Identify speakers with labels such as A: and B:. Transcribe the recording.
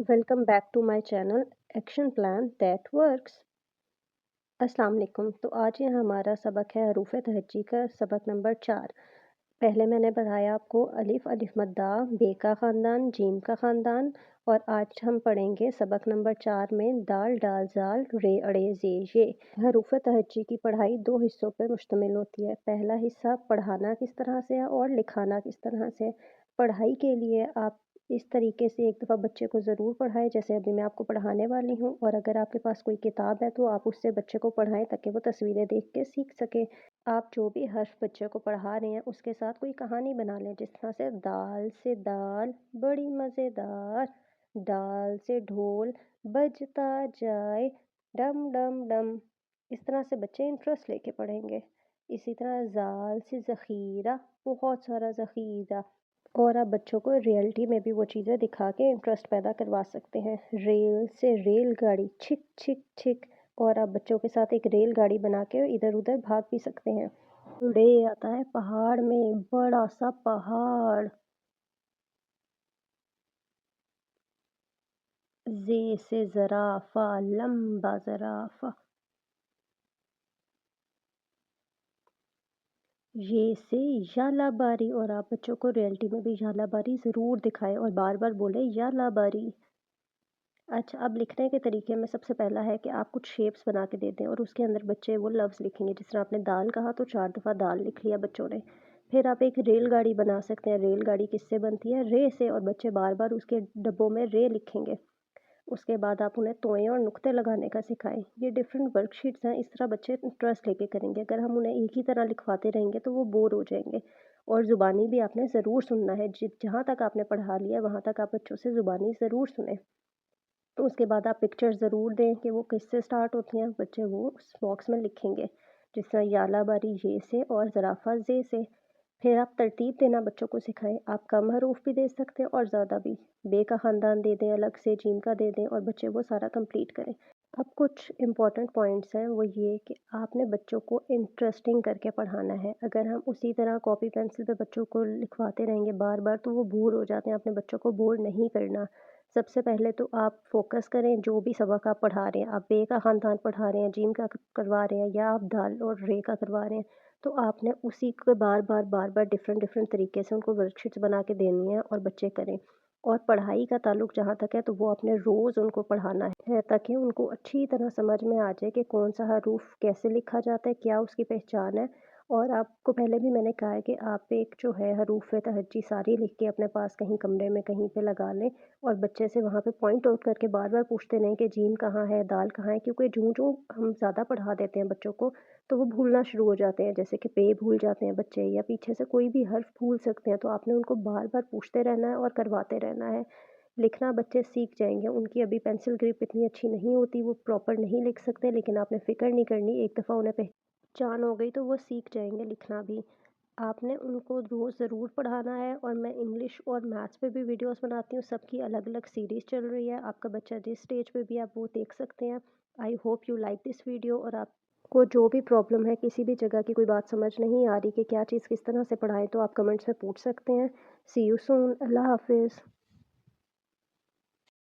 A: Welcome back to my channel action plan that works. अस्सलाम वालेकुम। तो आज ये हमारा सबक है हरूफ तहज्जी का सबक नंबर 4। पहले मैंने बताया आपको अलिफ अलिफ मद्दा, बे का ख़ानदान, जीम का ख़ानदान, और आज हम पढ़ेंगे सबक नंबर 4 में दाल डाल जाल रे अड़े जे ये। हरूफ तहज्जी की पढ़ाई दो हिस्सों पर मुश्तमिल होती है। पहला हिस्सा पढ़ाना किस तरह से है और लिखाना किस तरह से। पढ़ाई के लिए आप इस तरीके से एक दफ़ा बच्चे को ज़रूर पढ़ाएं जैसे अभी मैं आपको पढ़ाने वाली हूँ, और अगर आपके पास कोई किताब है तो आप उससे बच्चे को पढ़ाएं ताकि वो तस्वीरें देख के सीख सके। आप जो भी हर्फ बच्चे को पढ़ा रहे हैं उसके साथ कोई कहानी बना लें, जिस तरह से दाल से दाल बड़ी मज़ेदार, दाल से ढोल बजता जाए डम डम डम। इस तरह से बच्चे इंटरेस्ट लेके पढ़ेंगे। इसी तरह जाल से ज़ख़ीरा, बहुत सारा ज़ख़ीरा। और आप बच्चों को रियलिटी में भी वो चीज़ें दिखा के इंटरेस्ट पैदा करवा सकते हैं। रेल से रेलगाड़ी छिक छिक छिक, और आप बच्चों के साथ एक रेलगाड़ी बना के इधर उधर भाग भी सकते हैं। रे आता है पहाड़ में, बड़ा सा पहाड़। जे से ज़राफ़ा, लंबा ज़राफ़ा। ये से यालाबारी, और आप बच्चों को रियलिटी में भी यालाबारी ज़रूर दिखाएं और बार बार बोले यालाबारी। अच्छा, अब लिखने के तरीके में सबसे पहला है कि आप कुछ शेप्स बना के दे दें और उसके अंदर बच्चे वो लफ्ज़ लिखेंगे। जिस तरह आपने दाल कहा तो 4 दफ़ा दाल लिख लिया बच्चों ने। फिर आप एक रेलगाड़ी बना सकते हैं। रेलगाड़ी किससे बनती है? रे से, और बच्चे बार बार उसके डब्बों में रे लिखेंगे। उसके बाद आप उन्हें तोएं और नुक्ते लगाने का सिखाएं। ये डिफरेंट वर्कशीट्स हैं, इस तरह बच्चे इंटरेस्ट लेके करेंगे। अगर हम उन्हें एक ही तरह लिखवाते रहेंगे तो वो बोर हो जाएंगे। और ज़ुबानी भी आपने ज़रूर सुनना है। जहाँ तक आपने पढ़ा लिया वहाँ तक आप बच्चों से ज़ुबानी ज़रूर सुने। तो उसके बाद आप पिक्चर ज़रूर दें कि वो किससे स्टार्ट होती हैं। बच्चे वो उस बॉक्स में लिखेंगे, जिस तरह यालाबारी ये से और ज़राफ़ा जे से। फिर आप तरतीब देना बच्चों को सिखाएं। आप कम हरूफ भी दे सकते हैं और ज़्यादा भी। बे का ख़ानदान दे दें अलग से, जीम का दे दें, और बच्चे वो सारा कंप्लीट करें। अब कुछ इम्पॉर्टेंट पॉइंट्स हैं, वो ये कि आपने बच्चों को इंटरेस्टिंग करके पढ़ाना है। अगर हम उसी तरह कॉपी पेंसिल पे बच्चों को लिखवाते रहेंगे बार बार तो वो बोर हो जाते हैं। अपने बच्चों को बोर नहीं करना। सबसे पहले तो आप फोकस करें जो भी सबक आप पढ़ा रहे हैं। आप बे का ख़ानदान पढ़ा रहे हैं, जीम का करवा रहे हैं, या आप दाल और रे का करवा रहे हैं, तो आपने उसी को बार बार डिफरेंट डिफरेंट तरीके से उनको वर्कशीट्स बना के देनी है और बच्चे करें। और पढ़ाई का ताल्लुक जहाँ तक है तो वो आपने रोज़ उनको पढ़ाना है ताकि उनको अच्छी तरह समझ में आ जाए कि कौन सा हरूफ कैसे लिखा जाता है, क्या उसकी पहचान है। और आपको पहले भी मैंने कहा है कि आप एक जो है हरूफ तहज्जी सारी लिख के अपने पास कहीं कमरे में कहीं पे लगा लें, और बच्चे से वहाँ पे पॉइंट आउट करके बार बार पूछते रहें कि जीम कहाँ है, दाल कहाँ है। क्योंकि जो हम ज़्यादा पढ़ा देते हैं बच्चों को तो वो भूलना शुरू हो जाते हैं। जैसे कि पे भूल जाते हैं बच्चे, या पीछे से कोई भी हर्फ भूल सकते हैं। तो आपने उनको बार बार पूछते रहना है और करवाते रहना है। लिखना बच्चे सीख जाएंगे। उनकी अभी पेंसिल ग्रिप इतनी अच्छी नहीं होती, वो प्रॉपर नहीं लिख सकते, लेकिन आपने फ़िक्र नहीं करनी। एक दफ़ा उन्हें पहचान हो गई तो वो सीख जाएंगे लिखना भी। आपने उनको रोज़ ज़रूर पढ़ाना है। और मैं इंग्लिश और मैथ्स पे भी वीडियोस बनाती हूँ। सबकी अलग अलग सीरीज़ चल रही है। आपका बच्चा जिस स्टेज पे भी है आप वो देख सकते हैं। I hope you like this video. और आपको जो भी प्रॉब्लम है, किसी भी जगह की कोई बात समझ नहीं आ रही कि क्या चीज़ किस तरह से पढ़ाएं, तो आप कमेंट्स में पूछ सकते हैं। सी यू सून। अल्लाह हाफिज़।